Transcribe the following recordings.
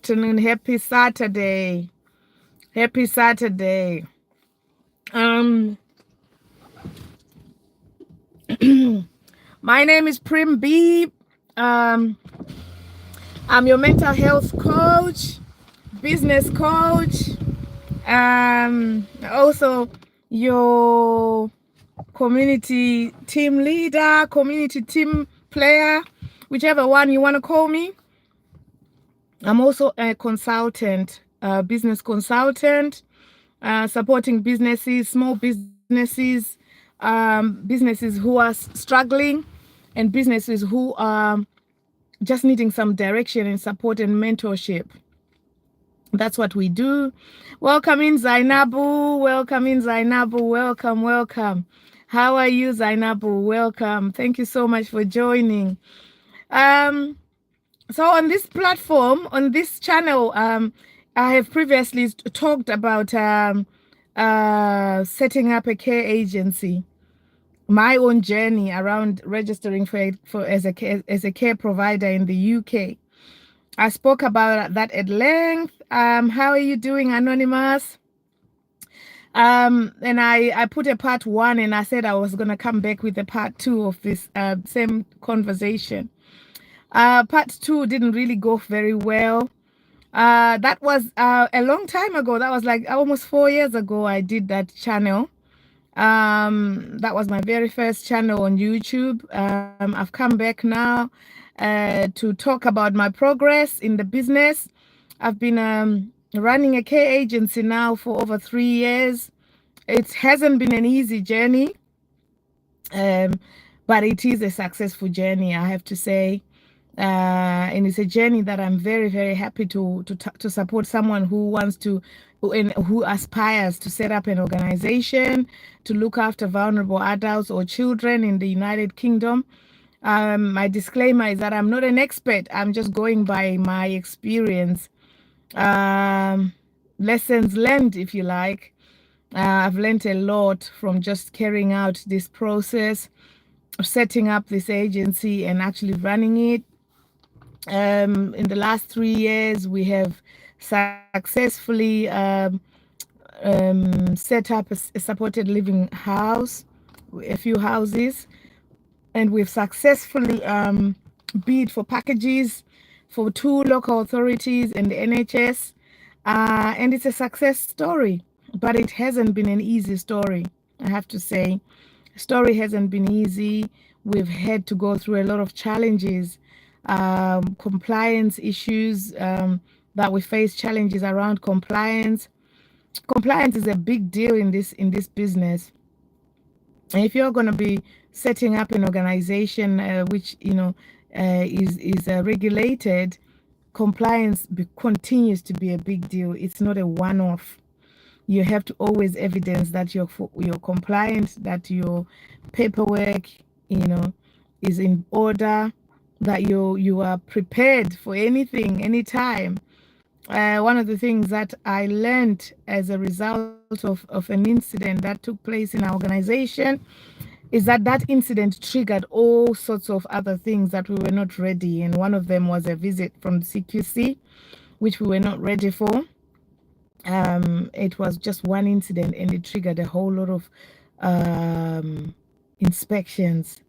afternoon. Happy Saturday. Happy Saturday. Um, my name is Prim B. Um, I'm your mental health coach, business coach, also your community team leader, community team player, whichever one you want to call me. I'm also a consultant, business consultant, supporting businesses, small businesses, businesses who are struggling, and businesses who are just needing some direction and support and mentorship. That's what we do. Welcome in, Zainabu. Welcome in, Zainabu. Welcome, welcome. How are you, Zainabu? Welcome. Thank you so much for joining. So on this platform, on this channel, I have previously talked about setting up a care agency, my own journey around registering for as a care provider in the UK. I spoke about that at length. How are you doing, Anonymous? And I put a part 1, and I said I was gonna come back with a part 2 of this same conversation. Part 2 didn't really go very well. That was a long time ago. That was like almost 4 years ago I did that channel. That was my very first channel on YouTube. I've come back now to talk about my progress in the business. I've been running a care agency now for over 3 years. It hasn't been an easy journey, but it is a successful journey, I have to say. And it's a journey that I'm very, very happy to support someone who wants to, who aspires to set up an organization to look after vulnerable adults or children in the United Kingdom. My disclaimer is that I'm not an expert. I'm just going by my experience, lessons learned, if you like. I've learned a lot from just carrying out this process of setting up this agency and actually running it. In the last 3 years, we have successfully set up a supported living house, a few houses, and we've successfully bid for packages for 2 local authorities and the NHS, and it's a success story, but it hasn't been an easy story, I have to say. The story hasn't been easy. We've had to go through a lot of challenges, compliance issues, that we face challenges around compliance. Compliance is a big deal in this business. And if you're going to be setting up an organization which is regulated, compliance continues to be a big deal. It's not a one-off. You have to always evidence that you're compliant, that your paperwork is in order, that you are prepared for anything, anytime. One of the things that I learned as a result of an incident that took place in our organization is that incident triggered all sorts of other things that we were not ready. And one of them was a visit from the CQC, which we were not ready for. It was just one incident, and it triggered a whole lot of inspections.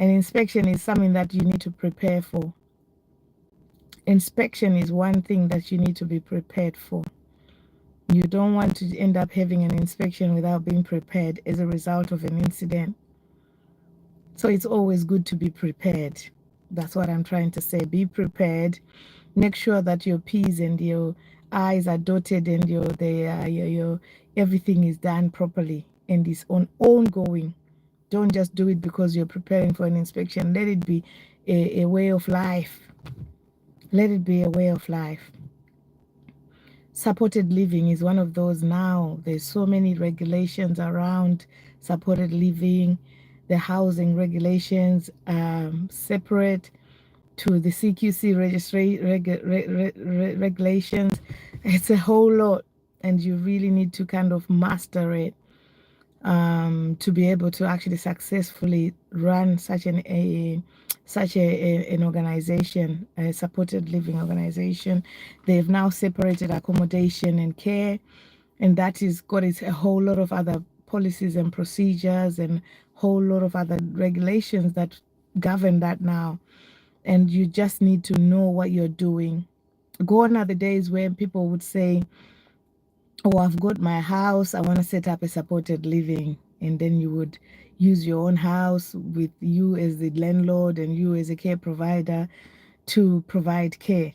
And inspection is something that you need to prepare for. Inspection is one thing that you need to be prepared for. You don't want to end up having an inspection without being prepared as a result of an incident. So it's always good to be prepared. That's what I'm trying to say. Be prepared. Make sure that your P's and your I's are dotted and your everything is done properly and is ongoing. Don't just do it because you're preparing for an inspection. Let it be a way of life. Let it be a way of life. Supported living is one of those now. There's so many regulations around supported living. The housing regulations separate to the CQC regulations. It's a whole lot, and you really need to kind of master it. to be able to actually successfully run such an organization, a supported living organization. They've now separated accommodation and care, and that is got a whole lot of other policies and procedures and whole lot of other regulations that govern that now. And you just need to know what you're doing. Gone are the days where people would say, oh, I've got my house, I want to set up a supported living. And then you would use your own house with you as the landlord and you as a care provider to provide care.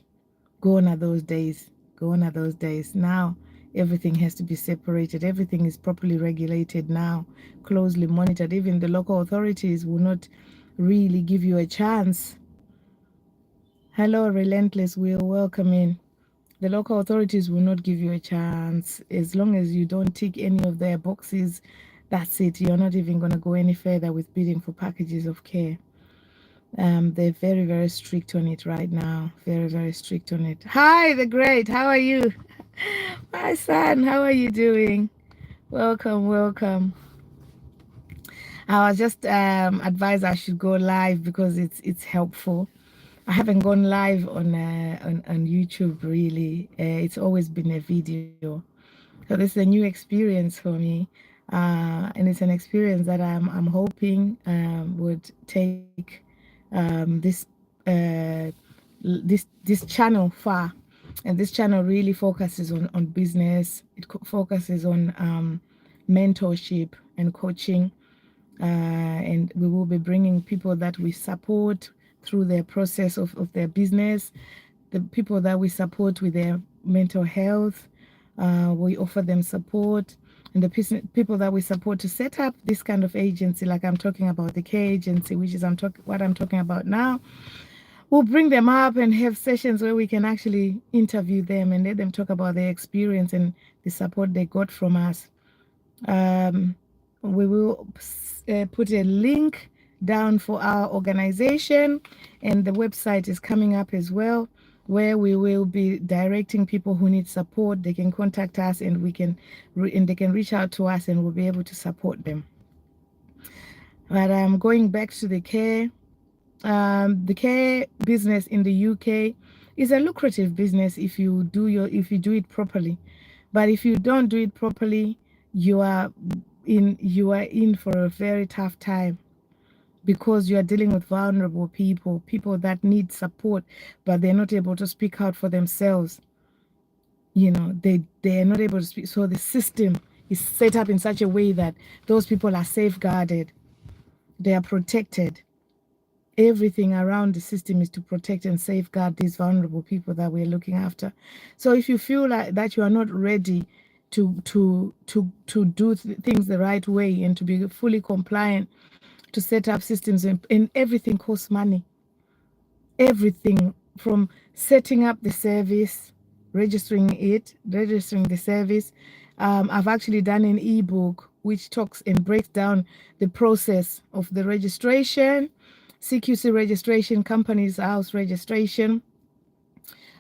Gone are those days. Gone are those days. Now, everything has to be separated. Everything is properly regulated now, closely monitored. Even the local authorities will not really give you a chance. Hello, Relentless Will, welcome in. The local authorities will not give you a chance. As long as you don't tick any of their boxes, that's it. You're not even going to go any further with bidding for packages of care. They're very, very strict on it right now. Very, very strict on it. Hi, the great. How are you? My son, how are you doing? Welcome, welcome. I was just advised I should go live because it's helpful. I haven't gone live on YouTube really. It's always been a video. So this is a new experience for me, and it's an experience that I'm hoping would take this this channel far. And this channel really focuses on business. It focuses on mentorship and coaching, and we will be bringing people that we support through their process of their business, the people that we support with their mental health. We offer them support, and the people that we support to set up this kind of agency, like I'm talking about the care agency, which is what I'm talking about now. We'll bring them up and have sessions where we can actually interview them and let them talk about their experience and the support they got from us. We will put a link down for our organization, and the website is coming up as well, where we will be directing people who need support. They can contact us, and they can reach out to us, and we'll be able to support them. But going back to the care business in the UK is a lucrative business if you do it properly. But if you don't do it properly, you are in for a very tough time, because you are dealing with vulnerable people that need support, but they're not able to speak out for themselves. They are not able to speak. So the system is set up in such a way that those people are safeguarded, they are protected. Everything around the system is to protect and safeguard these vulnerable people that we're looking after. So if you feel like that you are not ready to do things the right way and to be fully compliant, to set up systems, and everything costs money. Everything from setting up the service, registering the service. I've actually done an ebook which talks and breaks down the process of the registration, CQC registration, company's house registration,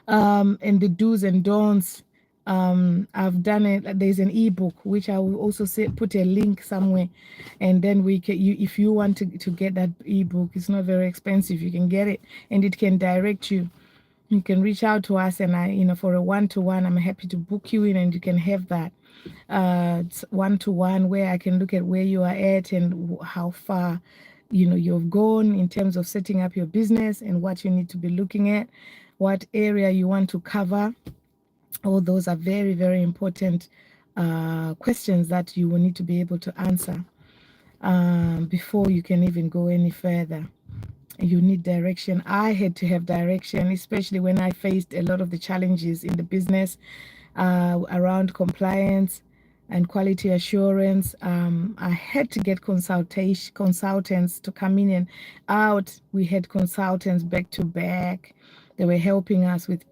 and the do's and don'ts. I've done it. There's an ebook which I will also put a link somewhere, and then if you want to get that ebook, it's not very expensive. You can get it, and it can direct you. You can reach out to us, and for a one-to-one, I'm happy to book you in, and you can have that one-to-one where I can look at where you are at and how far you've gone in terms of setting up your business and what you need to be looking at, what area you want to cover. All those are very, very important questions that you will need to be able to answer before you can even go any further. You need direction. I had to have direction, especially when I faced a lot of the challenges in the business around compliance and quality assurance. I had to get consultants to come in and out. We had consultants back to back. They were helping us with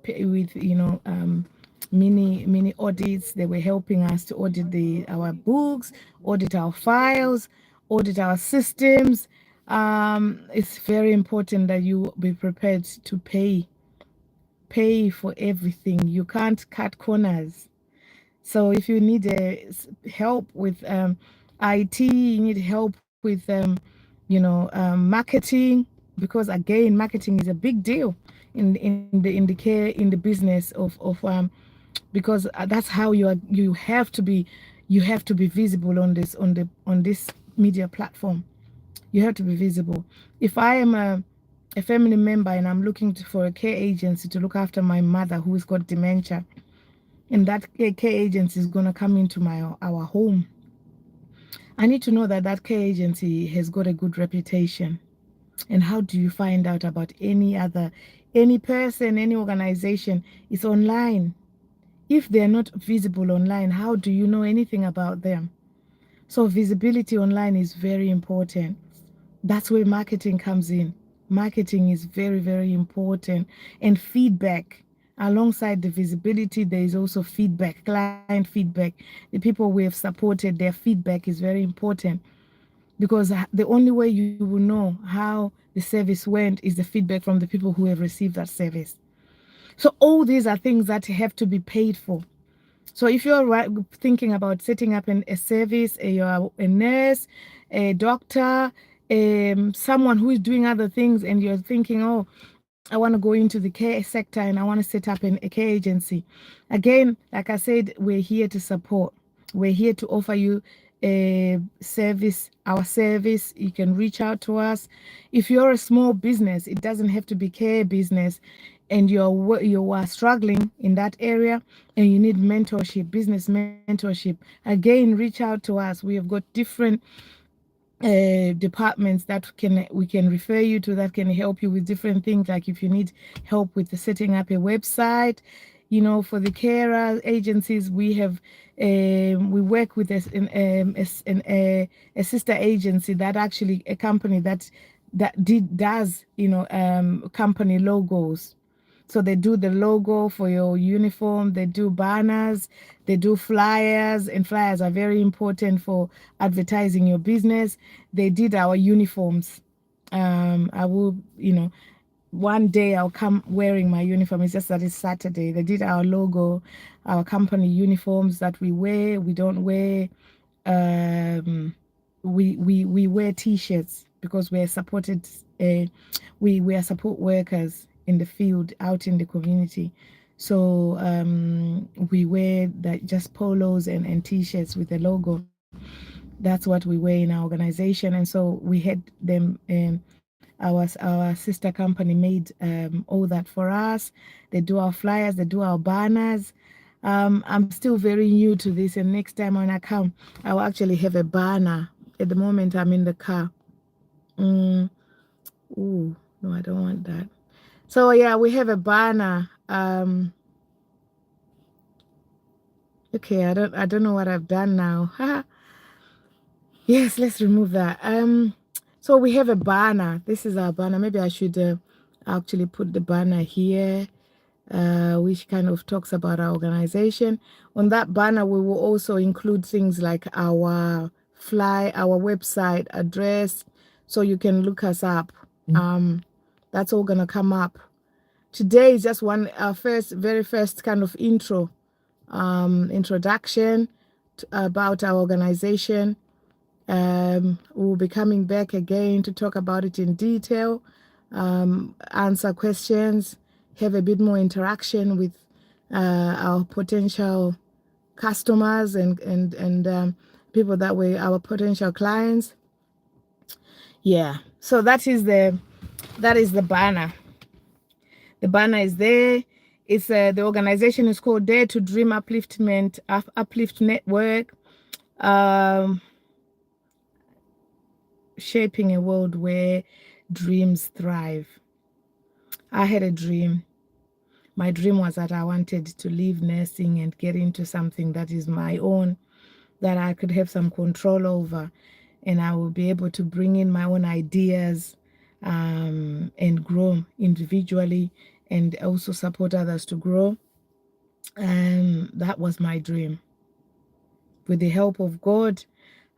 mini audits. They were helping us to audit our books, audit our files, audit our systems. It's very important that you be prepared to pay for everything. You can't cut corners. So if you need help with IT, you need help with marketing, because again, marketing is a big deal in the business of because that's how you have to be visible on this media platform. You have to be visible. If I am a family member and I'm looking for a care agency to look after my mother who's got dementia, and that care agency is going to come into our home, I need to know that that care agency has got a good reputation. And how do you find out about any person, any organization? It's online. If they're not visible online, how do you know anything about them? So visibility online is very important. That's where marketing comes in. Marketing is very, very important. And feedback. Alongside the visibility, there is also feedback, client feedback. The people we have supported, their feedback is very important, because the only way you will know how the service went is the feedback from the people who have received that service. So all these are things that have to be paid for. So if you're thinking about setting up a service, you're a nurse, a doctor, someone who is doing other things, and you're thinking, oh, I want to go into the care sector and I want to set up a care agency. Again, like I said, we're here to support. We're here to offer you a service, our service. You can reach out to us. If you're a small business, it doesn't have to be care business, and you are struggling in that area and you need mentorship, business mentorship, again, reach out to us. We have got different departments that we can refer you to, that can help you with different things. Like if you need help with setting up a website, for the carer agencies, we have we work with a sister agency, that actually a company does company logos. So they do the logo for your uniform, they do banners, they do flyers, and flyers are very important for advertising your business. They did our uniforms. I will, one day I'll come wearing my uniform. It's just that it's Saturday. They did our logo, our company uniforms that we wear. We don't wear we wear t-shirts because we're supported we are support workers in the field, out in the community. So we wear that, just polos and t-shirts with the logo. That's what we wear in our organization. And so we had them, our sister company made all that for us. They do our flyers, they do our banners. I'm still very new to this, and next time when I come, I'll actually have a banner. At the moment, I'm in the car. Ooh, no, I don't want that. So yeah, we have a banner. Okay, I don't know what I've done now. Yes, let's remove that. So we have a banner. This is our banner. Maybe I should actually put the banner here, which kind of talks about our organization. On that banner, we will also include things like our website address, so you can look us up. That's all gonna come up. Today is just our very first kind of introduction about our organization. We'll be coming back again to talk about it in detail, answer questions, have a bit more interaction with our potential customers and people that were our potential clients. Yeah, so that is the banner. The banner is there. It's the organization is called Dare to Dream Upliftment Uplift Network. Shaping a world where dreams thrive. I had a dream. My dream was that I wanted to leave nursing and get into something that is my own, that I could have some control over, and I will be able to bring in my own ideas and grow individually, and also support others to grow. And that was my dream. With the help of God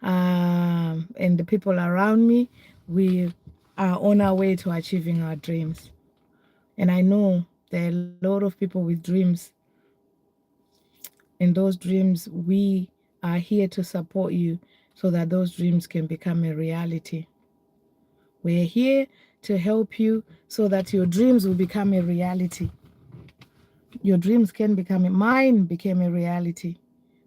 and the people around me, we are on our way to achieving our dreams. And I know there are a lot of people with dreams. And those dreams, we are here to support you so that those dreams can become a reality. We're here to help you so that your dreams will become a reality. Your dreams can become mine became a reality.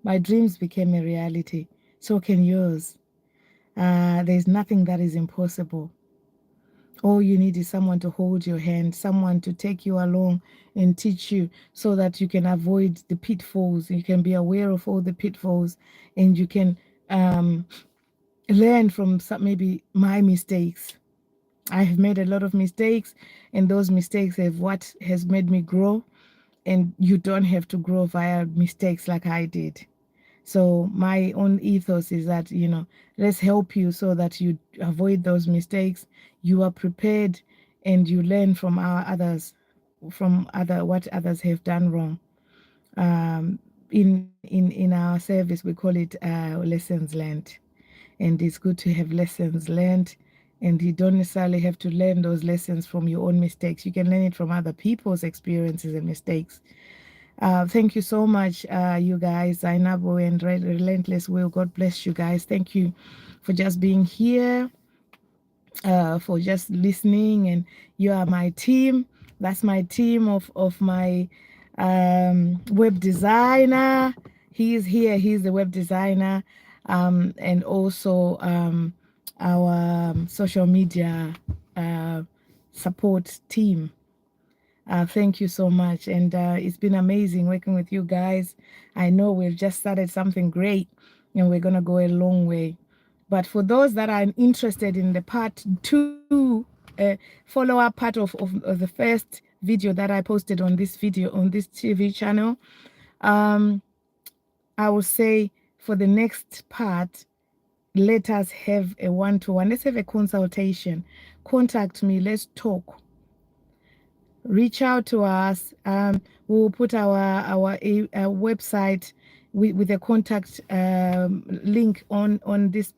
My dreams became a reality. So can yours. There's nothing that is impossible. All you need is someone to hold your hand, someone to take you along and teach you so that you can avoid the pitfalls. You can be aware of all the pitfalls and you can learn from maybe my mistakes. I have made a lot of mistakes, and those mistakes have what has made me grow. And you don't have to grow via mistakes like I did. So my own ethos is that, let's help you so that you avoid those mistakes. You are prepared and you learn from what others have done wrong. In our service, we call it lessons learned. And it's good to have lessons learned. And you don't necessarily have to learn those lessons from your own mistakes. You can learn it from other people's experiences and mistakes. Thank you so much, you guys, Zainabu and Relentless Will. God bless you guys. Thank you for just being here, for just listening. And you are my team. That's my team of my web designer. He is here. He's the web designer. And also our social media support team. Thank you so much. And it's been amazing working with you guys. I know we've just started something great and we're going to go a long way. But for those that are interested in the part 2, follow-up part of the first video that I posted on this TV channel, I will say for the next part, let us have a one-to-one. Let's have a consultation. Contact me. Let's talk. Reach out to us. We'll put our website with a contact link on this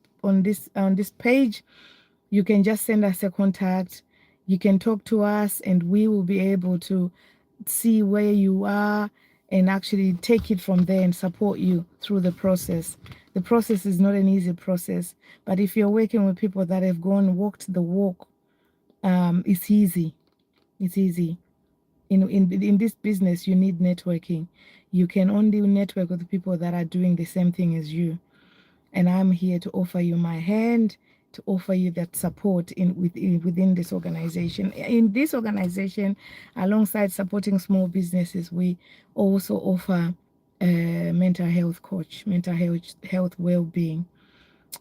page. You can just send us a contact. You can talk to us, and we will be able to see where you are and actually take it from there and support you through the process. The process is not an easy process, but if you're working with people that have walked the walk, it's easy. It's easy. In this business, you need networking. You can only network with people that are doing the same thing as you. And I'm here to offer you my hand, to offer you that support within this organization. In this organization, alongside supporting small businesses, we also offer a mental health coach, mental health well-being.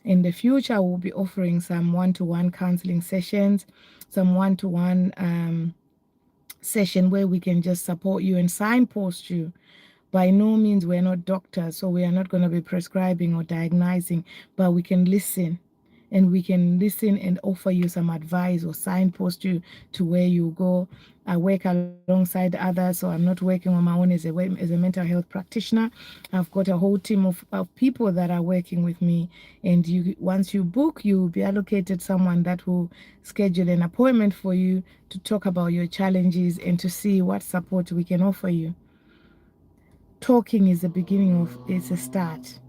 In the future, we'll be offering some one-to-one counseling sessions, some one-to-one session where we can just support you and signpost you. By no means we're not doctors, so we are not going to be prescribing or diagnosing, but we can listen, and we can listen and offer you some advice or signpost you to where you go. I work alongside others, so I'm not working on my own as a mental health practitioner. I've got a whole team of people that are working with me, and once you book, you will be allocated someone that will schedule an appointment for you to talk about your challenges and to see what support we can offer you. Talking is the beginning it's a start.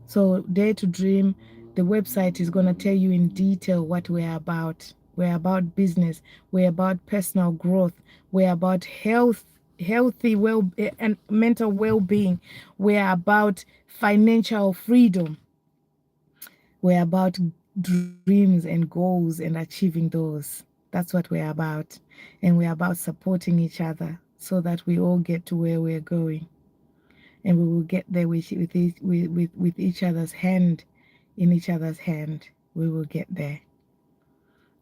So Dare to Dream, the website is going to tell you in detail what we're about. We're about business. We're about personal growth. We're about healthy and mental well-being. We're about financial freedom. We're about dreams and goals and achieving those. That's what we're about. And we're about supporting each other so that we all get to where we're going. And we will get there with each other's hand, in each other's hand. We will get there.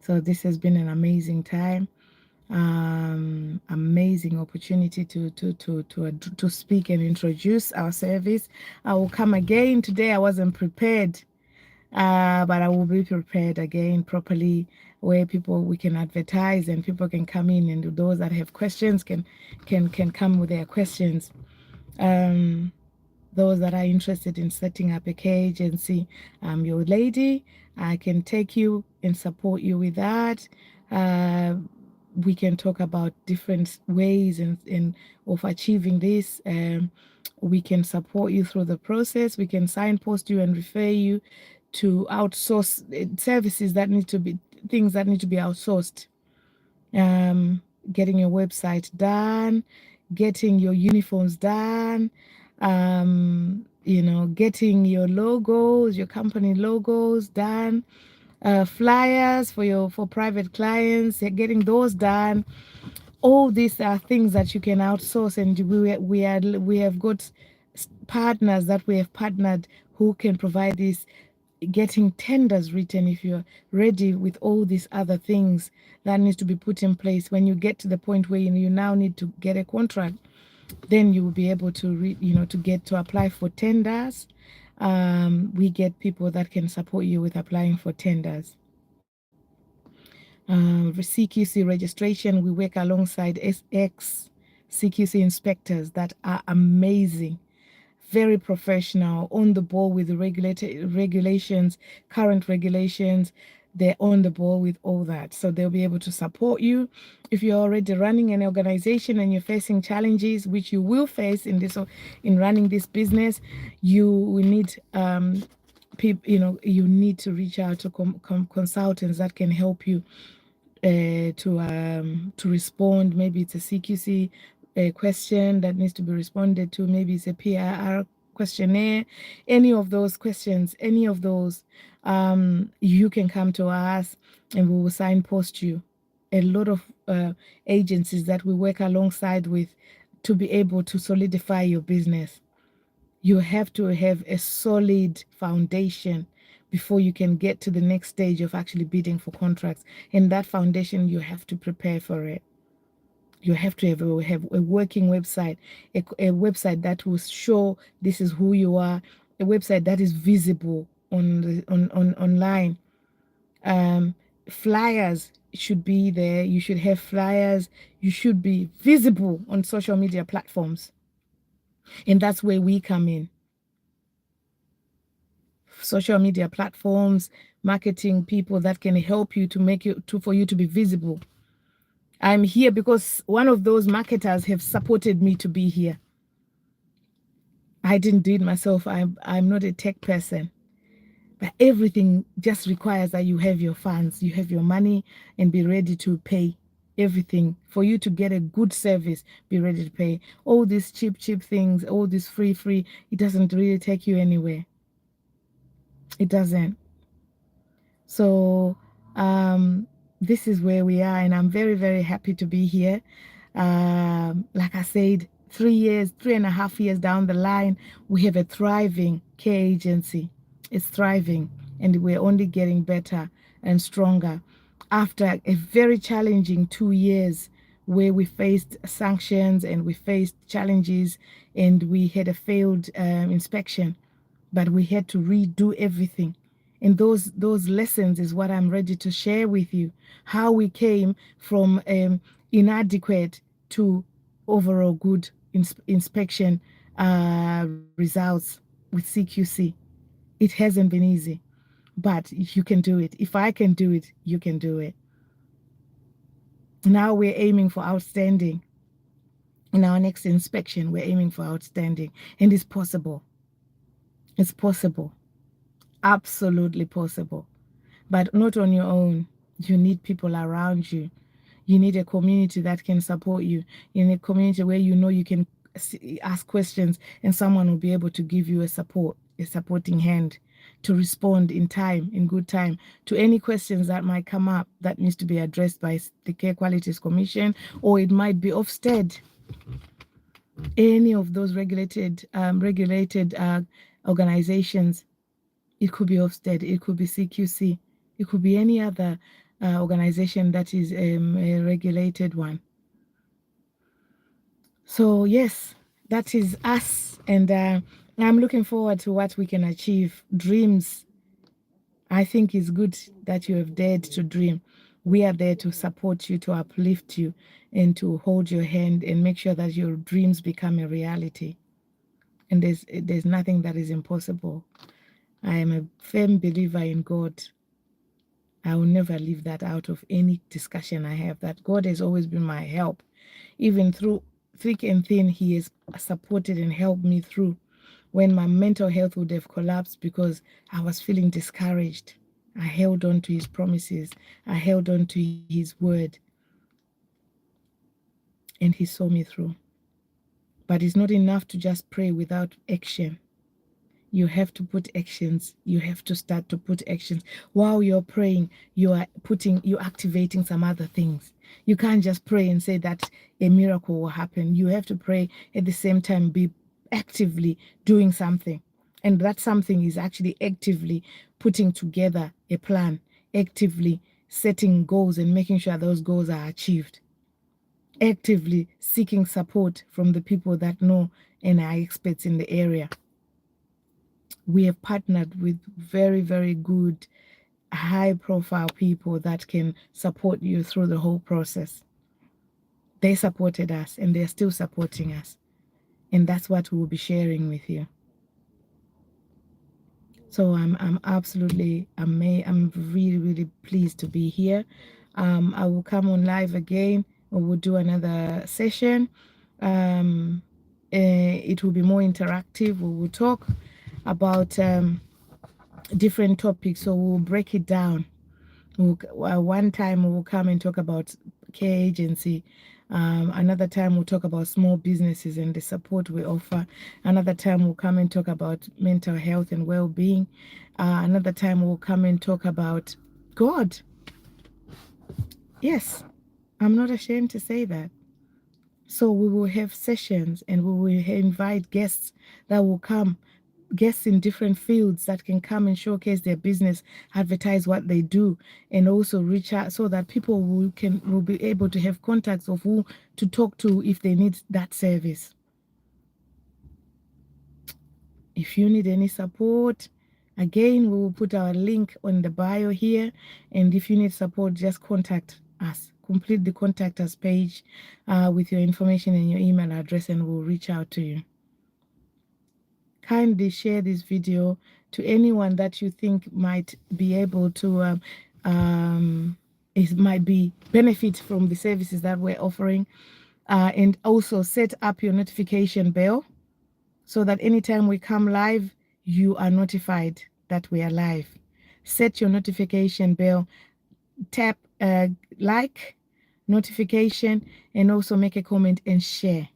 So this has been an amazing time, amazing opportunity to speak and introduce our service. I will come again today. I wasn't prepared, but I will be prepared again properly, where we can advertise and people can come in, and those that have questions can come with their questions. Those that are interested in setting up a K-agency, I'm your lady. I can take you and support you with that. we can talk about different ways of achieving this. We can support you through the process. We can signpost you and refer you to outsource services that need to be things that need to be outsourced. Getting your website done, getting your uniforms done, getting your logos, your company logos done, flyers for private clients, getting those done. All these are things that you can outsource, and we have got partners that we have partnered who can provide this. Getting tenders written, if you're ready with all these other things that needs to be put in place. When you get to the point where you now need to get a contract, then you will be able to to apply for tenders. We get people that can support you with applying for tenders. CQC registration, we work alongside SX CQC inspectors that are amazing, very professional, on the ball with the regulations, current regulations. They're on the ball with all that. So they'll be able to support you. If you're already running an organization and you're facing challenges, which you will face in running this business, you will need you need to reach out to consultants that can help you to respond. Maybe it's a CQC question that needs to be responded to. Maybe it's a PIR questionnaire. Any of those questions, any of those, you can come to us and we will signpost you. A lot of agencies that we work alongside with to be able to solidify your business. You have to have a solid foundation before you can get to the next stage of actually bidding for contracts. And that foundation, you have to prepare for it. You have to have a working website, a website that will show this is who you are, a website that is visible online. Flyers should be there. You should have flyers. You should be visible on social media platforms. And that's where we come in. Social media platforms, marketing people that can help you for you to be visible. I'm here because one of those marketers have supported me to be here. I didn't do it myself. I'm not a tech person. But everything just requires that you have your funds, you have your money, and be ready to pay everything. For you to get a good service, be ready to pay. All these cheap things, all this free, it doesn't really take you anywhere. It doesn't. So this is where we are, and I'm very, very happy to be here. Like I said, 3.5 years down the line, we have a thriving care agency. It's thriving, and we're only getting better and stronger. After a very challenging 2 years where we faced sanctions and we faced challenges and we had a failed inspection, but we had to redo everything. And those lessons is what I'm ready to share with you. How we came from inadequate to overall good inspection results with CQC. It hasn't been easy, but you can do it. If I can do it, you can do it. Now we're aiming for outstanding. In our next inspection, we're aiming for outstanding, and it's possible. It's possible. Absolutely possible. But not on your own. You need people around you. You need a community that can support you. You need a community where you know you can ask questions and someone will be able to give you a supporting hand to respond in time, in good time, to any questions that might come up that needs to be addressed by the Care Qualities Commission, or it might be Ofsted. Any of those regulated organizations. It could be Ofsted, it could be CQC, it could be any other organization that is a regulated one. So yes, that is us, and I'm looking forward to what we can achieve. Dreams. I think it's good that you have dared to dream. We are there to support you, to uplift you, and to hold your hand and make sure that your dreams become a reality. And there's nothing that is impossible. I am a firm believer in God. I will never leave that out of any discussion I have, that God has always been my help. Even through thick and thin, He has supported and helped me through when my mental health would have collapsed because I was feeling discouraged. I held on to His promises. I held on to His word. And He saw me through. But it's not enough to just pray without action. You have to put actions. You have to start to put actions. While you're praying, you're activating some other things. You can't just pray and say that a miracle will happen. You have to pray at the same time, be actively doing something. And that something is actually actively putting together a plan, actively setting goals and making sure those goals are achieved, actively seeking support from the people that know and are experts in the area. We have partnered with very, very good, high profile people that can support you through the whole process. They supported us and they're still supporting us. And that's what we'll be sharing with you. So I'm absolutely amazed. I'm really, really pleased to be here. I will come on live again, or we'll do another session. It will be more interactive. We will talk about different topics, so we'll break it down. One time we'll come and talk about care agency. Another time we'll talk about small businesses and the support we offer. Another time we'll come and talk about mental health and well-being. Another time we'll come and talk about God. Yes, I'm not ashamed to say that. So we will have sessions and we will invite guests that will come, guests in different fields that can come and showcase their business, advertise what they do, and also reach out so that people will be able to have contacts of who to talk to if they need that service. If you need any support, again, we will put our link on the bio here. And if you need support, just contact us. Complete the contact us page with your information and your email address, and we'll reach out to you. Kindly share this video to anyone that you think might be able to might be benefit from the services that we're offering, and also set up your notification bell so that anytime we come live, you are notified that we are live. Set your notification bell, tap like, notification, and also make a comment and share.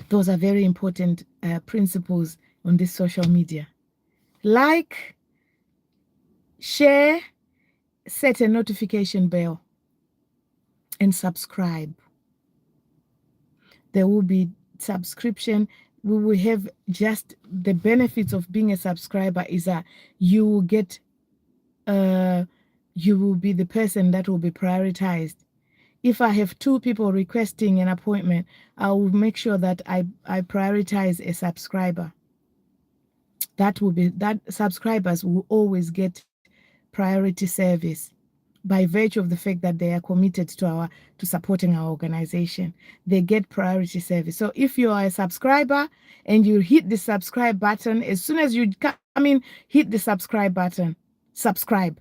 Those are very important principles on this social media. Like, share, set a notification bell, and subscribe. There will be subscription. We will have just the benefits of being a subscriber is that you will get, you will be the person that will be prioritized. If I have 2 people requesting an appointment, I will make sure that I prioritize a subscriber. That subscribers will always get priority service by virtue of the fact that they are committed to supporting our organization. They get priority service. So if you are a subscriber and you hit the subscribe button, as soon as you come in, hit the subscribe button, subscribe,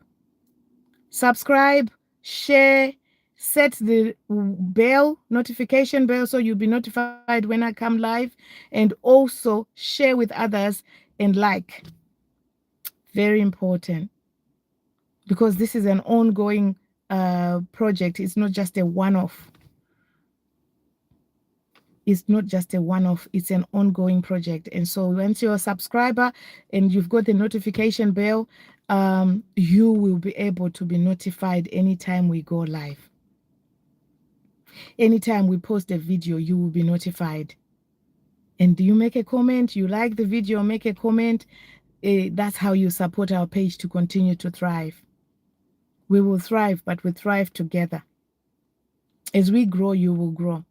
share, set the bell, notification bell, so you'll be notified when I come live, and also share with others and like. Very important, because this is an ongoing project. It's not just a one-off. It's not just a one-off, it's an ongoing project. And so once you're a subscriber and you've got the notification bell, you will be able to be notified anytime we go live. Anytime we post a video, you will be notified. And you make a comment, you like the video, make a comment. That's how you support our page to continue to thrive. We will thrive, but we thrive together. As we grow, you will grow.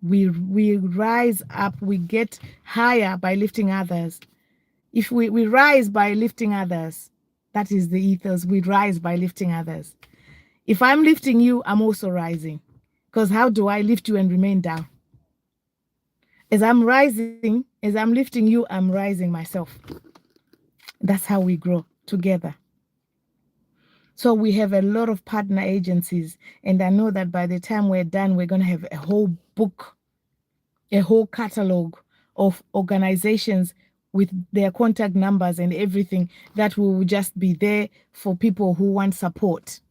We rise up, we get higher by lifting others. If we rise by lifting others, that is the ethos. We rise by lifting others. If I'm lifting you, I'm also rising. Because how do I lift you and remain down? As I'm rising, as I'm lifting you, I'm rising myself. That's how we grow together. So we have a lot of partner agencies, and I know that by the time we're done, we're going to have a whole book, a whole catalog of organizations with their contact numbers and everything that will just be there for people who want support.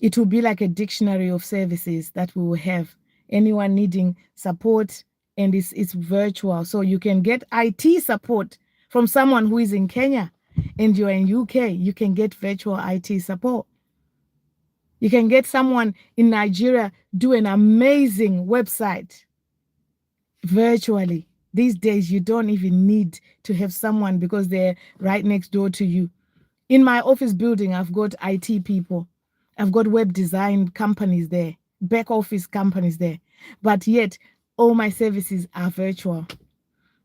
It will be like a dictionary of services that we will have. Anyone needing support, and it's virtual. So you can get IT support from someone who is in Kenya and you're in UK, you can get virtual IT support. You can get someone in Nigeria do an amazing website virtually. These days, you don't even need to have someone because they're right next door to you. In my office building, I've got IT people. I've got web design companies there, back office companies there. But yet, all my services are virtual.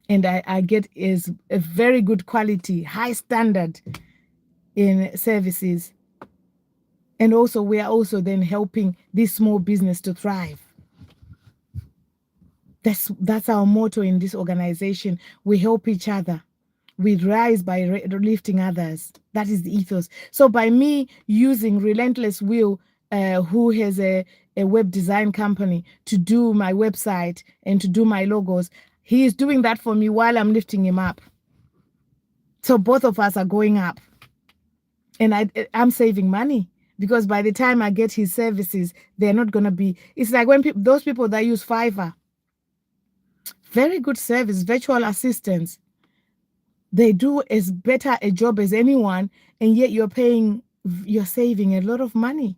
And I get is a very good quality, high standard in services. And also, we are also then helping this small business to thrive. That's our motto in this organization. We help each other. We rise by lifting others. That is the ethos. So by me using Relentless Will, who has a web design company, to do my website and to do my logos, he is doing that for me while I'm lifting him up. So both of us are going up. And I'm saving money, because by the time I get his services, they're not going to be, it's like when those people that use Fiverr, very good service, virtual assistants, they do as better a job as anyone, and yet you're saving a lot of money.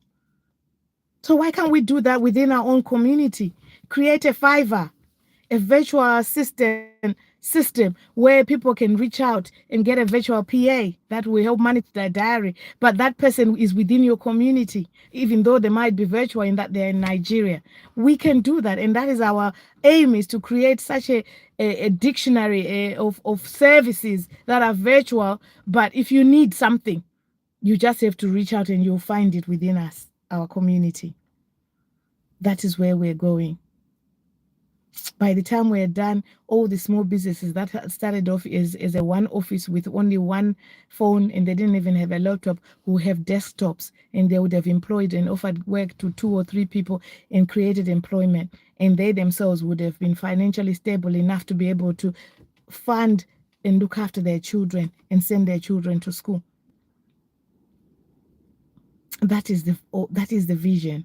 So why can't we do that within our own community? Create a Fiverr, a virtual assistant system where people can reach out and get a virtual PA that will help manage their diary. But that person is within your community, even though they might be virtual in that they're in Nigeria. We can do that. And that is our aim, is to create such a dictionary of services that are virtual. But if you need something, you just have to reach out and you'll find it within us, our community. That is where we're going. By the time we're done, all the small businesses that started off as a one office with only one phone, and they didn't even have a laptop, will have desktops, and they would have employed and offered work to 2 or 3 people and created employment. And they themselves would have been financially stable enough to be able to fund and look after their children and send their children to school. That is the vision.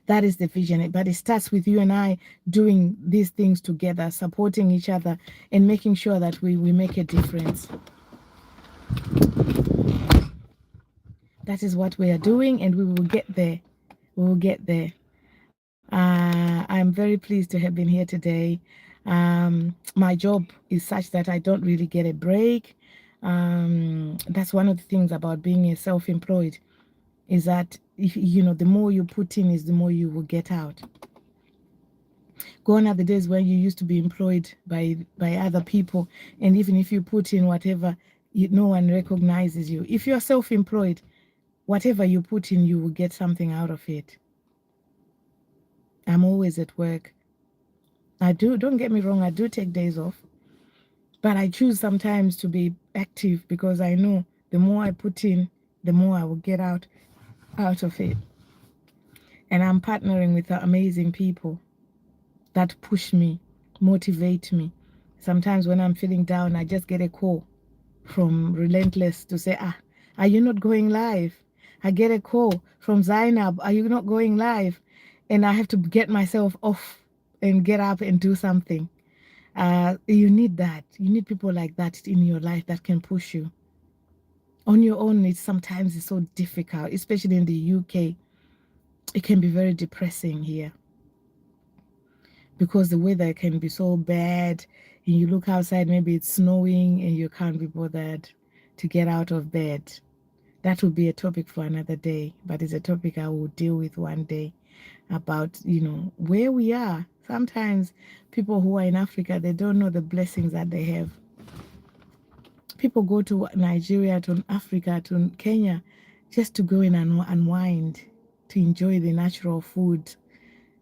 That is the vision. But it starts with you and I doing these things together, supporting each other, and making sure that we make a difference. That is what we are doing, and we will get there. We will get there. I'm very pleased to have been here today. My job is such that I don't really get a break. That's one of the things about being a self-employed, is that the more you put in is the more you will get out. Gone are the days when you used to be employed by other people, and even if you put in whatever, no one recognizes you. If you're self-employed, whatever you put in, you will get something out of it. I'm always at work. Don't get me wrong, I do take days off, but I choose sometimes to be active, because I know the more I put in, the more I will get out of it. And I'm partnering with amazing people that push me, motivate me. Sometimes when I'm feeling down, I just get a call from Relentless to say, are you not going live? I get a call from Zainab, are you not going live? And I have to get myself off and get up and do something. You need that. You need people like that in your life that can push you. On your own, sometimes it's so difficult, especially in the UK. It can be very depressing here, because the weather can be so bad, and you look outside, maybe it's snowing, and you can't be bothered to get out of bed. That will be a topic for another day, but it's a topic I will deal with one day, about where we are. Sometimes people who are in Africa, they don't know the blessings that they have. People go to Nigeria, to Africa, to Kenya, just to go in and unwind, to enjoy the natural food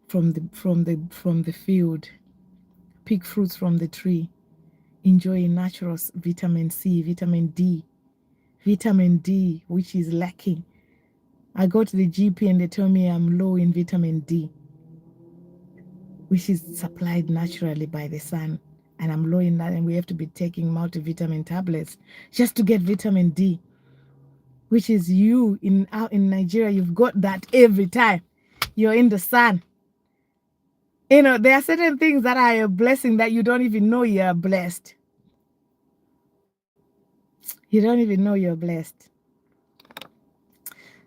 from the field, pick fruits from the tree, enjoy natural vitamin C, vitamin D, vitamin D, which is lacking. I go to the GP and they tell me I'm low in vitamin D, which is supplied naturally by the sun. And I'm low in that, and we have to be taking multivitamin tablets just to get vitamin D, which is you out in Nigeria, you've got that every time you're in the sun. You know, there are certain things that are a blessing that you don't even know you're blessed. You don't even know you're blessed.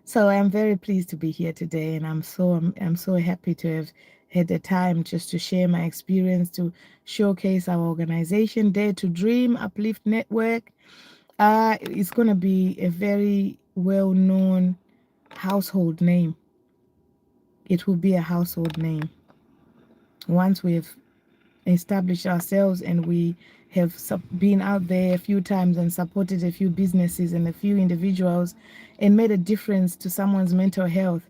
So I'm very pleased to be here today, and I'm so happy to have had the time just to share my experience, to showcase our organization, Dare to Dream Uplift Network. It's going to be a very well-known household name. It will be a household name once we've established ourselves and we have been out there a few times and supported a few businesses and a few individuals and made a difference to someone's mental health.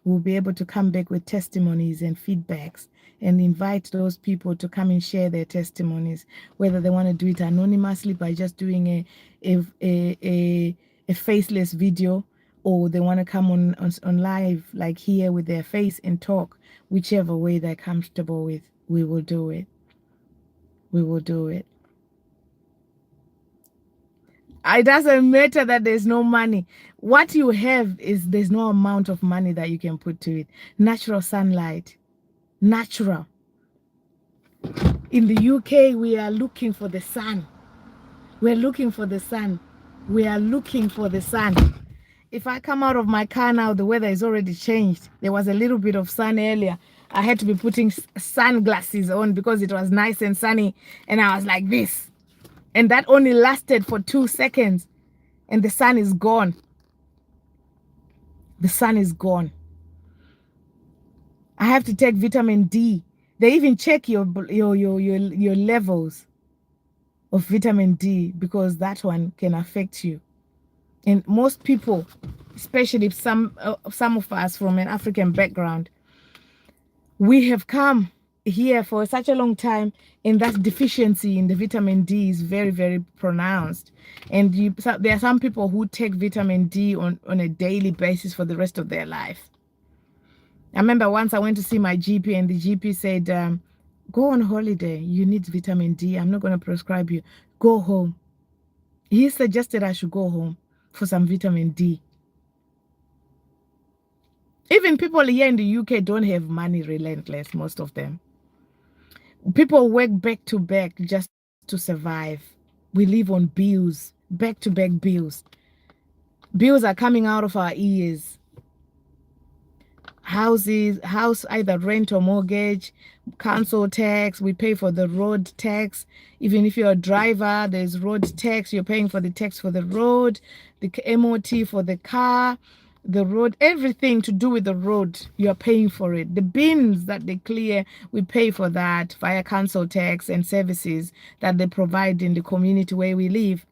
We'll be able to come back with testimonies and feedbacks and invite those people to come and share their testimonies, whether they want to do it anonymously by just doing a faceless video, or they want to come on live like here with their face and talk. Whichever way they're comfortable with, we will do it. We will do it. It doesn't matter that there's no money. What you have is there's no amount of money that you can put to it. Natural sunlight. Natural. In the UK, we are looking for the sun. We're looking for the sun. We are looking for the sun. If I come out of my car now, the weather is already changed. There was a little bit of sun earlier. I had to be putting sunglasses on because it was nice and sunny. And I was like this. And that only lasted for 2 seconds. And the sun is gone. The sun is gone. I have to take vitamin D. They even check your levels of vitamin D because that one can affect you. And most people, especially some of us from an African background, we have come here for such a long time, and that deficiency in the vitamin D is very, very pronounced. And there are some people who take vitamin D on a daily basis for the rest of their life. I remember once I went to see my GP, and the GP said, go on holiday. You need vitamin D. I'm not going to prescribe you. Go home. He suggested I should go home for some vitamin D. Even people here in the UK don't have money, relentless, most of them. People work back to back just to survive. We live on bills, back to back bills. Bills are coming out of our ears. House either rent or mortgage, council tax, we pay for the road tax. Even if you're a driver, there's road tax, you're paying for the tax for the road, the MOT for the car, the road, everything to do with the road, you're paying for it. The bins that they clear, we pay for that via council tax and services that they provide in the community where we live.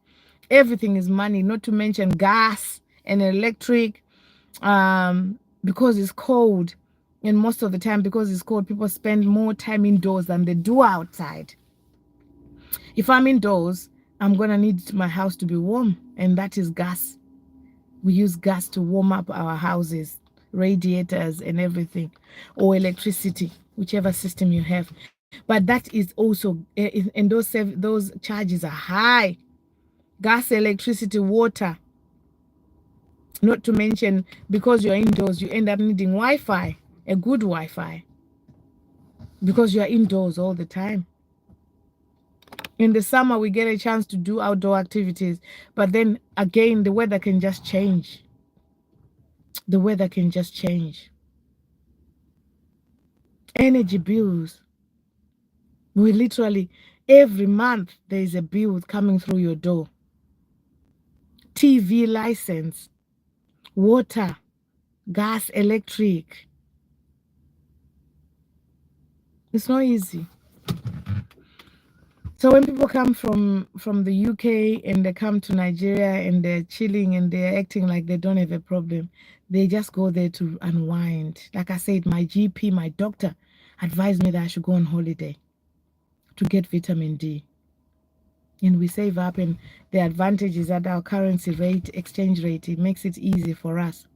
Everything is money, not to mention gas and electric. Because it's cold, and most of the time because it's cold, people spend more time indoors than they do outside. If I'm indoors, I'm gonna need my house to be warm, and that is gas. We use gas to warm up our houses, radiators and everything, or electricity, whichever system you have. But that is also, and those charges are high. Gas, electricity, water. Not to mention, because you're indoors, you end up needing Wi-Fi, a good Wi-Fi, because you're indoors all the time. In the summer, we get a chance to do outdoor activities, but then again, the weather can just change. The weather can just change. Energy bills. We literally, every month, there is a bill coming through your door. TV license, water, gas, electric. It's not easy. So when people come from the UK and they come to Nigeria and they're chilling and they're acting like they don't have a problem, they just go there to unwind. Like I said, my GP, my doctor, advised me that I should go on holiday to get vitamin D. and we save up, and the advantage is that our currency rate, exchange rate, it makes it easy for us.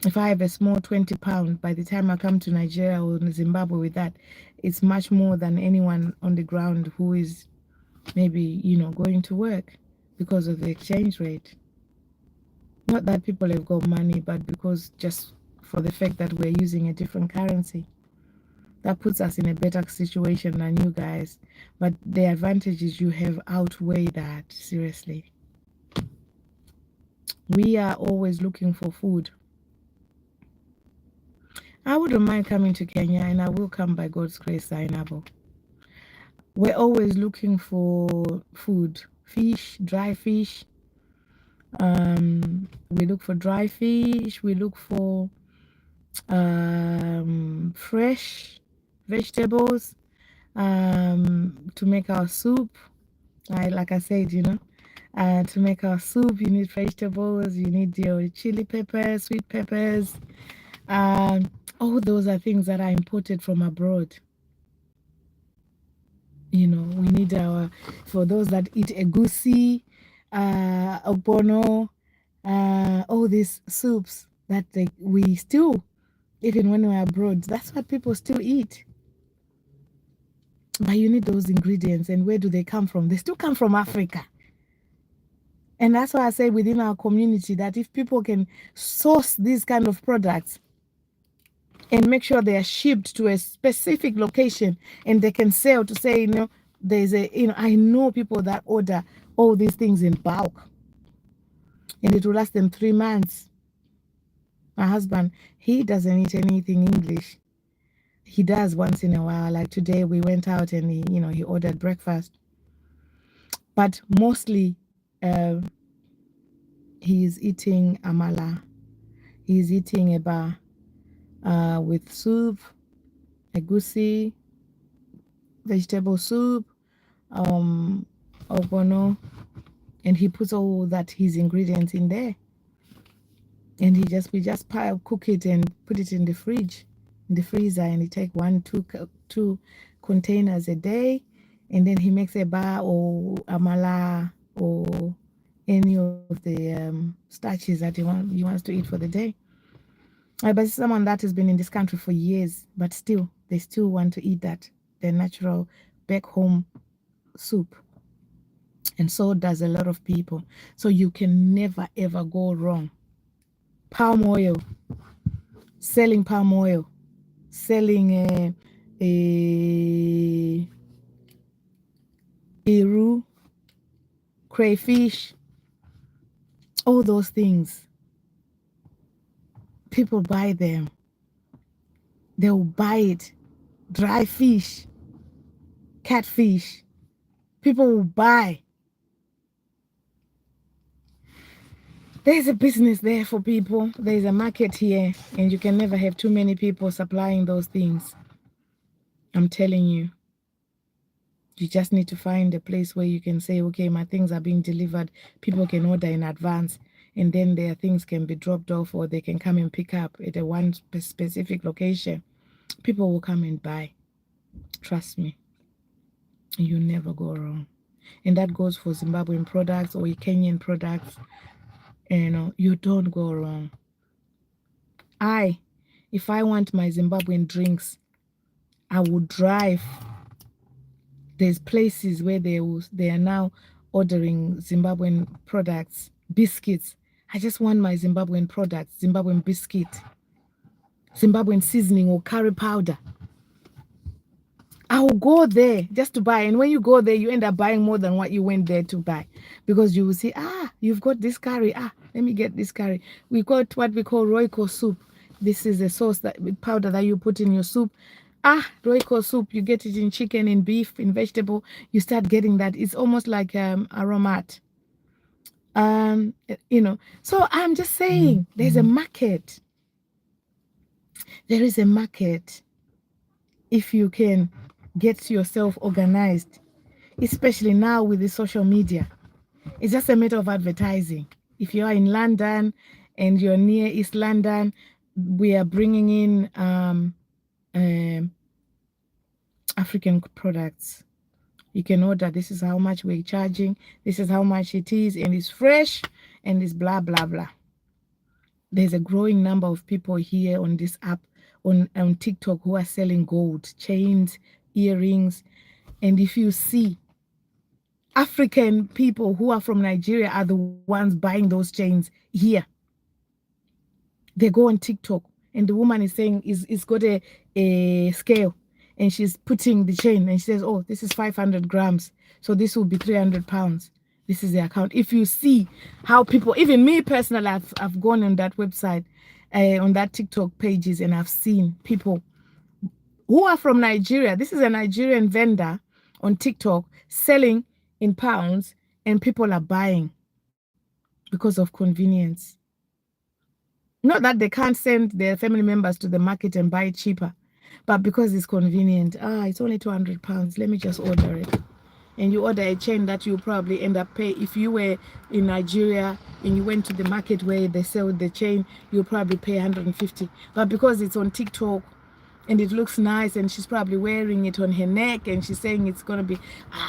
If I have a small 20 pound, by the time I come to Nigeria or Zimbabwe with that, it's much more than anyone on the ground who is maybe, you know, going to work because of the exchange rate. Not that people have got money, but because just for the fact that we're using a different currency. That puts us in a better situation than you guys. But the advantages you have outweigh that, seriously. We are always looking for food. I wouldn't mind coming to Kenya, and I will come by God's grace, Zainabo. We're always looking for food, fish, dry fish. We look for dry fish. We look for fresh vegetables to make our soup. Like I said, you know, to make our soup, you need vegetables, you need your chili peppers, sweet peppers. All those are things that are imported from abroad. You know, we need for those that eat egusi, ogbono, all these soups that we still, even when we're abroad, that's what people still eat. But you need those ingredients, and where do they come from? They still come from Africa. And that's why I say within our community that if people can source these kind of products and make sure they are shipped to a specific location and they can sell to say, you know, there's a, you know, I know people that order all these things in bulk and it will last them 3 months. My husband, he doesn't eat anything English. He does once in a while. Like today we went out and he, you know, he ordered breakfast. But mostly he's eating amala. He's eating eba with soup, egusi, vegetable soup, ogbono, and he puts all that his ingredients in there. And we just cook it and put it in the fridge, in the freezer, and he take 2 containers a day, and then he makes a bar or amala or any of the starches that he wants to eat for the day. But someone that has been in this country for years, but still, they still want to eat that, their natural back home soup. And so does a lot of people. So you can never, ever go wrong. Palm oil, selling palm oil, selling iru, crayfish, all those things. People buy them. They'll buy it. Dry fish, catfish. People will buy. There's a business there for people. There's a market here, and you can never have too many people supplying those things. I'm telling you. You just need to find a place where you can say, okay, my things are being delivered. People can order in advance, and then their things can be dropped off, or they can come and pick up at a one specific location. People will come and buy. Trust me. You never go wrong. And that goes for Zimbabwean products or Kenyan products. You know, you don't go wrong. If I want my Zimbabwean drinks, I would drive. There's places where they are now ordering Zimbabwean products, biscuits. I just want my Zimbabwean products, Zimbabwean biscuit, Zimbabwean seasoning or curry powder. I will go there just to buy. And when you go there, you end up buying more than what you went there to buy. Because you will see, you've got this curry. Let me get this curry. We got what we call Royco soup. This is a sauce powder that you put in your soup. Royco soup, you get it in chicken, in beef, in vegetable. You start getting that. It's almost like aromat. You know. So I'm just saying, there's a market. There is a market. If you can get yourself organized, especially now with the social media. It's just a matter of advertising. If you are in London and you're near East London, we are bringing in African products You can order. This is how much we're charging. This is how much it is, and it's fresh, and it's blah blah blah. There's a growing number of people here on this app, on TikTok, who are selling gold, chains, earrings. And if you see, African people who are from Nigeria are the ones buying those chains here. They go on TikTok, and the woman is saying, is got a scale, and she's putting the chain, and she says, oh, this is 500 grams, so this will be 300 pounds. This is the account. If you see how people, even me personally, I've gone on that website, on that TikTok pages, and I've seen people who are from Nigeria. This is a Nigerian vendor on TikTok selling in pounds, and people are buying because of convenience. Not that they can't send their family members to the market and buy it cheaper, but because it's convenient. It's only 200 pounds. Let me just order it. And you order a chain that you probably end up pay. If you were in Nigeria and you went to the market where they sell the chain, you'll probably pay 150. But because it's on TikTok and it looks nice, and she's probably wearing it on her neck, and she's saying it's gonna be,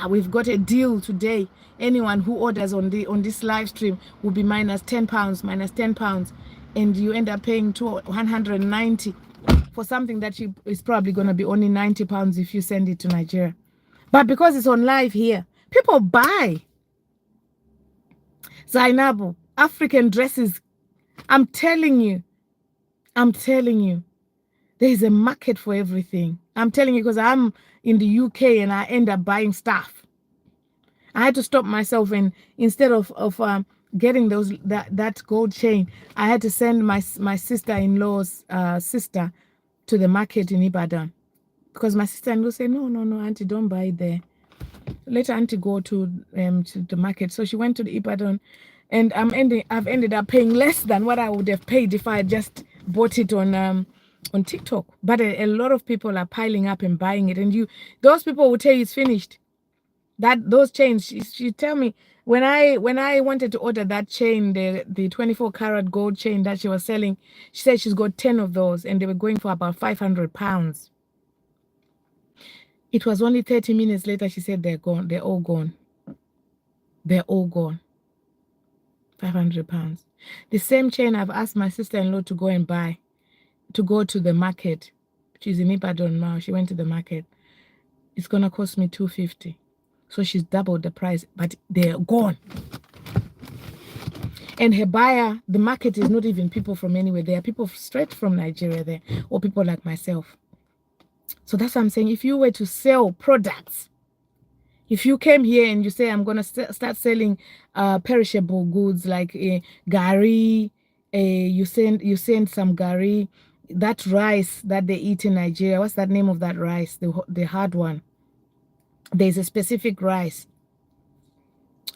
we've got a deal today. Anyone who orders on this live stream will be minus 10 pounds, minus 10 pounds. And you end up paying 190 for something that is probably going to be only 90 pounds if you send it to Nigeria. But because it's on live here, people buy. Zainabu, African dresses. I'm telling you, there is a market for everything. I'm telling you, because I'm in the UK and I end up buying stuff. I had to stop myself, and instead of getting that gold chain, I had to send my sister-in-law's sister to the market in Ibadan, because my sister-in-law said, no, auntie, don't buy it there. Let auntie go to the market. So she went to the Ibadan, and I've ended up paying less than what I would have paid if I had just bought it on TikTok. But a lot of people are piling up and buying it, and those people will tell you it's finished. Those chains, she tell me, when I wanted to order that chain, the 24 karat gold chain that she was selling, she said she's got 10 of those, and they were going for about 500 pounds. It was only 30 minutes later, she said they're gone. They're all gone. 500 pounds. The same chain I've asked my sister-in-law to go and buy, to go to the market. She's in Ibadan now. She went to the market. It's going to cost me 250. So she's doubled the price, but they're gone. And her buyer, the market is not even people from anywhere. There are people straight from Nigeria there, or people like myself. So that's what I'm saying. If you were to sell products, if you came here and you say, I'm going to start selling perishable goods like gari, you send some gari, that rice that they eat in Nigeria. What's that name of that rice? The hard one. There's a specific rice.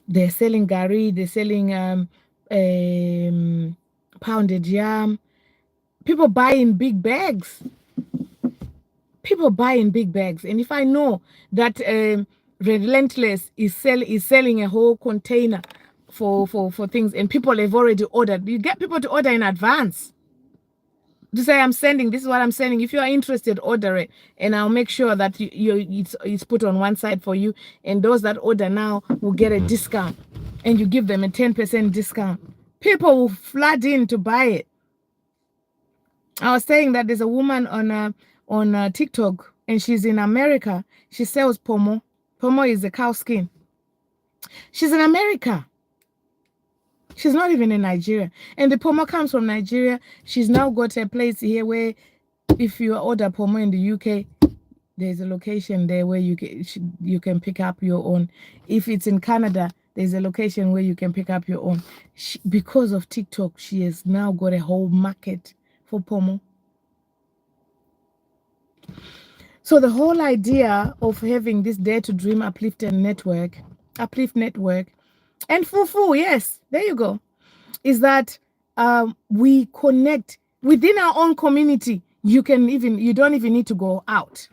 They're selling gari, they're selling pounded yam. People buy in big bags. And if I know that Relentless is selling a whole container for things, and people have already ordered, you get people to order in advance. To say, I'm sending, this is what I'm sending. If you are interested, order it, and I'll make sure that it's put on one side for you, and those that order now will get a discount, and you give them a 10% discount. People will flood in to buy it. I was saying that there's a woman on TikTok, and she's in America. She sells pomo. Pomo is a cow skin. She's in America. She's not even in Nigeria. And the pomo comes from Nigeria. She's now got a place here where if you order pomo in the UK, there's a location there where you can pick up your own. If it's in Canada, there's a location where you can pick up your own. Because of TikTok, she has now got a whole market for pomo. So the whole idea of having this Dare to Dream Uplift Network, and Fufu, yes, there you go, is that we connect within our own community. You don't even need to go out.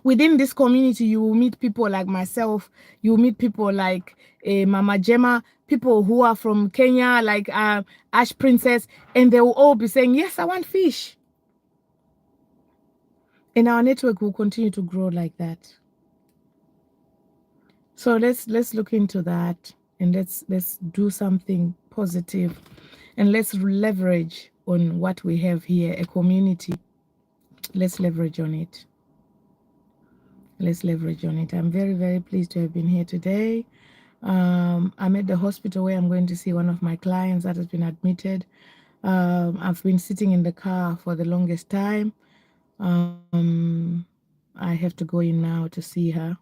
Within this community, you will meet people like myself. You will meet people like Mama Gemma, people who are from Kenya, like Ash Princess, and they will all be saying, yes, I want fish. And our network will continue to grow like that. So let's look into that, and let's do something positive, and let's leverage on what we have here, a community. Let's leverage on it. Let's leverage on it. I'm very, very pleased to have been here today. I'm at the hospital where I'm going to see one of my clients that has been admitted. I've been sitting in the car for the longest time. I have to go in now to see her.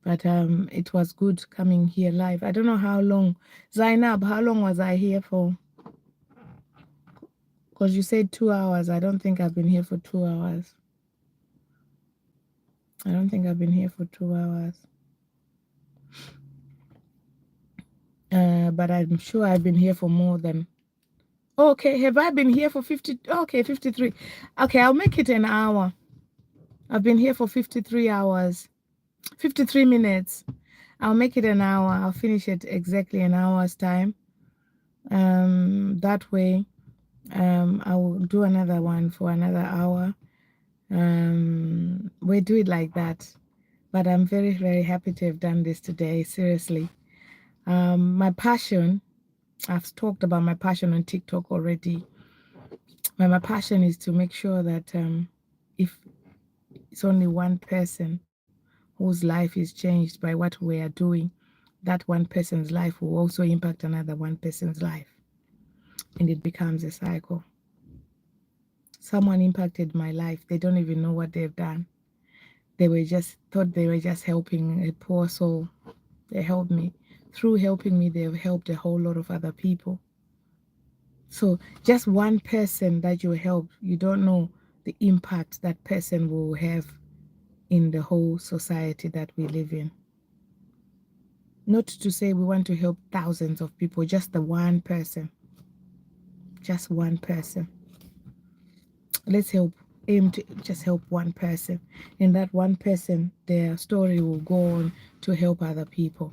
But it was good coming here live. I don't know how long. Zainab, how long was I here for? Because you said 2 hours. I don't think I've been here for 2 hours. I don't think I've been here for 2 hours. But I'm sure I've been here for more than. Okay, have I been here for 50? Okay, 53. Okay, I'll make it an hour. I've been here for 53 hours, 53 minutes. I'll make it an hour. I'll finish it exactly an hour's time. That way, I will do another one for another hour. We do it like that. But I'm very, very happy to have done this today. Seriously. My passion, I've talked about my passion on TikTok already. My passion is to make sure that if it's only one person whose life is changed by what we are doing, that one person's life will also impact another one person's life. And it becomes a cycle. Someone impacted my life. They don't even know what they've done. They were just thought they were just helping a poor soul. They helped me. Through helping me, they've helped a whole lot of other people. So just one person that you help, you don't know the impact that person will have in the whole society that we live in. Not to say we want to help thousands of people, just the one person. Just one person. Let's aim to just help one person. And that one person, their story will go on to help other people.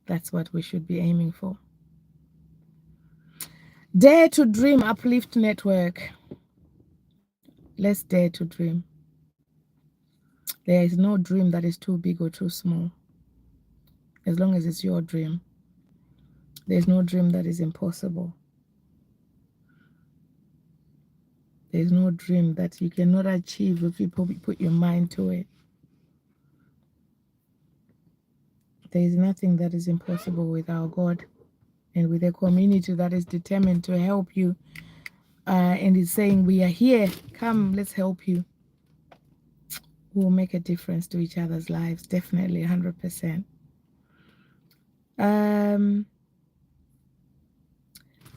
That's what we should be aiming for. Dare to Dream Uplift Network. Let's dare to dream. There is no dream that is too big or too small. As long as it's your dream. There's no dream that is impossible. There's no dream that you cannot achieve if you put your mind to it. There is nothing that is impossible with our God, and with a community that is determined to help you and is saying, we are here, come, let's help you. We'll make a difference to each other's lives, definitely 100%.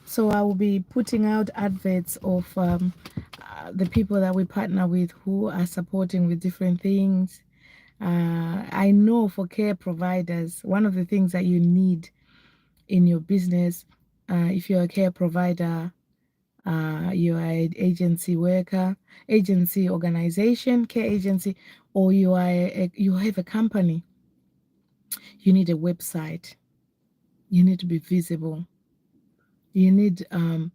So I will be putting out adverts of the people that we partner with who are supporting with different things. I know for care providers, one of the things that you need in your business, if you're a care provider, you are an agency worker, agency organization, care agency, or you have a company, you need a website. You need to be visible. You need a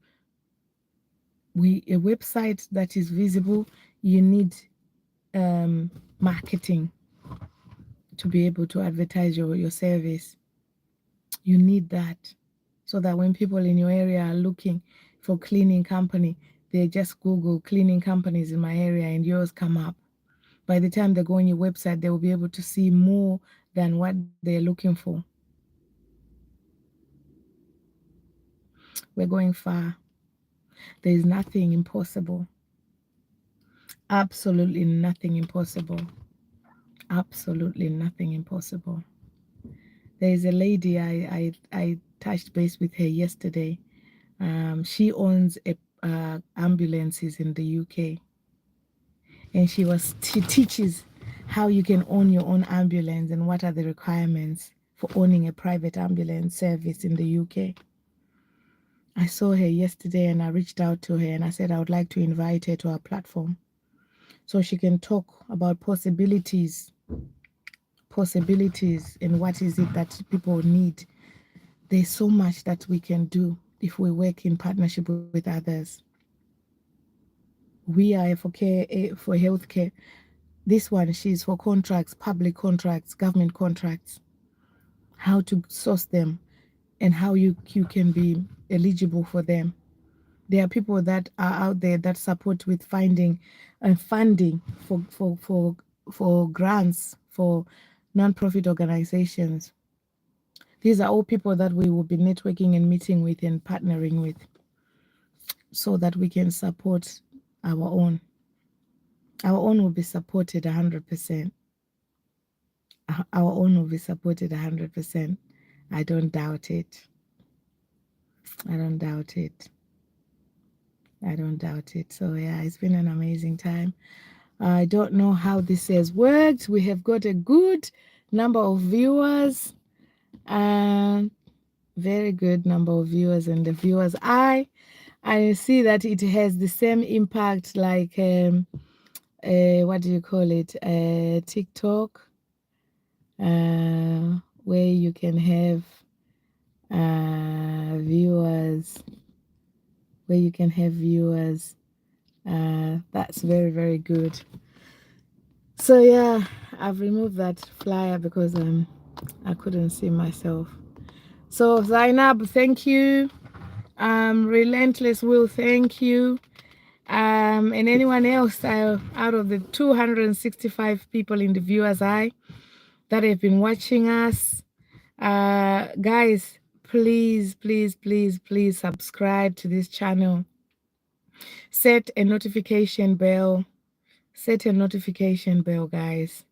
website that is visible. You need marketing to be able to advertise your service. You need that, so that when people in your area are looking for cleaning company, they just Google cleaning companies in my area and yours come up. By the time they go on your website, they will be able to see more than what they're looking for. We're going far. There is nothing impossible. Absolutely nothing impossible. Absolutely nothing impossible. There is a lady I touched base with her yesterday. She owns ambulances in the UK, and she teaches how you can own your own ambulance and what are the requirements for owning a private ambulance service in the UK. I saw her yesterday and I reached out to her and I said I would like to invite her to our platform so she can talk about possibilities and what is it that people need. There's so much that we can do if we work in partnership with others. We are for healthcare This one, she's for contracts, public contracts, government contracts, how to source them and how you can be eligible for them. There are people that are out there that support with finding and funding for grants for non-profit organizations. These are all people that we will be networking and meeting with and partnering with so that we can support our own. Our own will be supported 100%. Our own will be supported 100%. I don't doubt it. I don't doubt it. I don't doubt it. So yeah, it's been an amazing time. I don't know how this has worked. We have got a good number of viewers, and very good number of viewers, and the viewers I see that it has the same impact like what do you call it, TikTok, where you can have viewers, that's very, very good. So yeah, I've removed that flyer because I couldn't see myself. So Zainab, thank you. Relentless Will, thank you. And anyone else out of the 265 people in the viewers eye that have been watching us, guys, please, please, please, please subscribe to this channel. Set a notification bell. Set a notification bell, guys.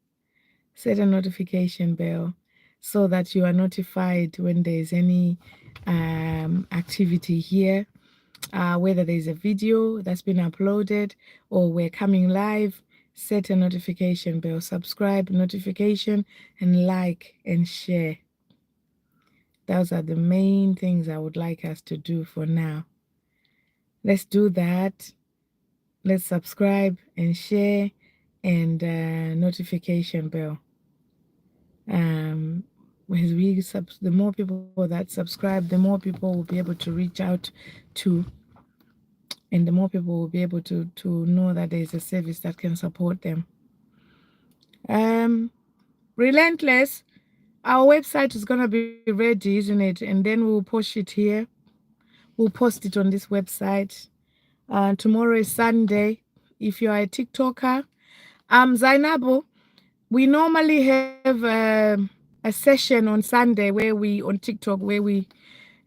Set a notification bell so that you are notified when there's any activity here, whether there's a video that's been uploaded or we're coming live. Set a notification bell, subscribe, notification, and like and share. Those are the main things I would like us to do for now. Let's do that. Let's subscribe and share, and notification bell. The more people that subscribe, the more people will be able to reach out to, and the more people will be able to know that there is a service that can support them. Relentless, our website is gonna be ready, isn't it? And then we'll post it here. We'll post it on this website. Tomorrow is Sunday. If you are a TikToker, Zainabu, we normally have a session on Sunday on TikTok where we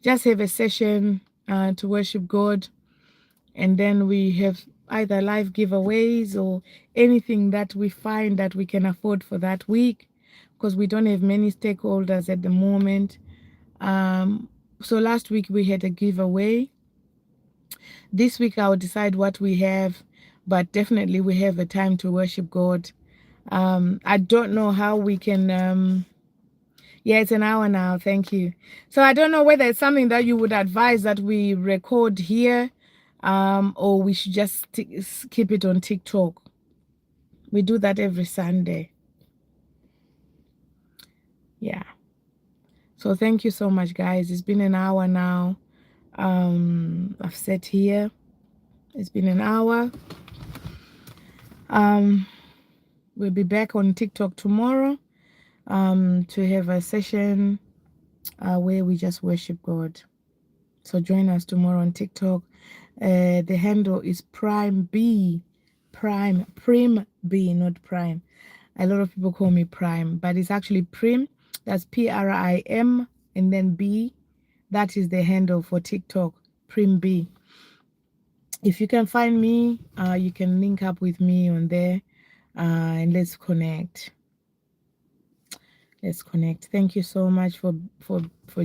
just have a session to worship God, and then we have either live giveaways or anything that we find that we can afford for that week, because we don't have many stakeholders at the moment. So last week we had a giveaway. This week I'll decide what we have, but definitely we have a time to worship God. I don't know how we can yeah, it's an hour now. Thank you. So I don't know whether it's something that you would advise that we record here, or we should just keep it on TikTok. We do that every Sunday. Yeah. So thank you so much, guys. It's been an hour now. I've sat here. It's been an hour. We'll be back on TikTok tomorrow to have a session where we just worship God. So join us tomorrow on TikTok. The handle is Prim B, Prim B, not Prime. A lot of people call me Prime, but it's actually Prim. That's PRIM and then B. That is the handle for TikTok, Prim B. If you can find me, you can link up with me on there, and let's connect. Let's connect. Thank you so much for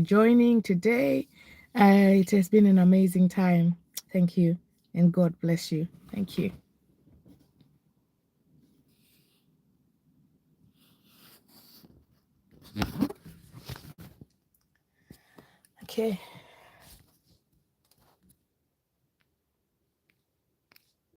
joining today. It has been an amazing time. Thank you, and God bless you. Thank you. Okay.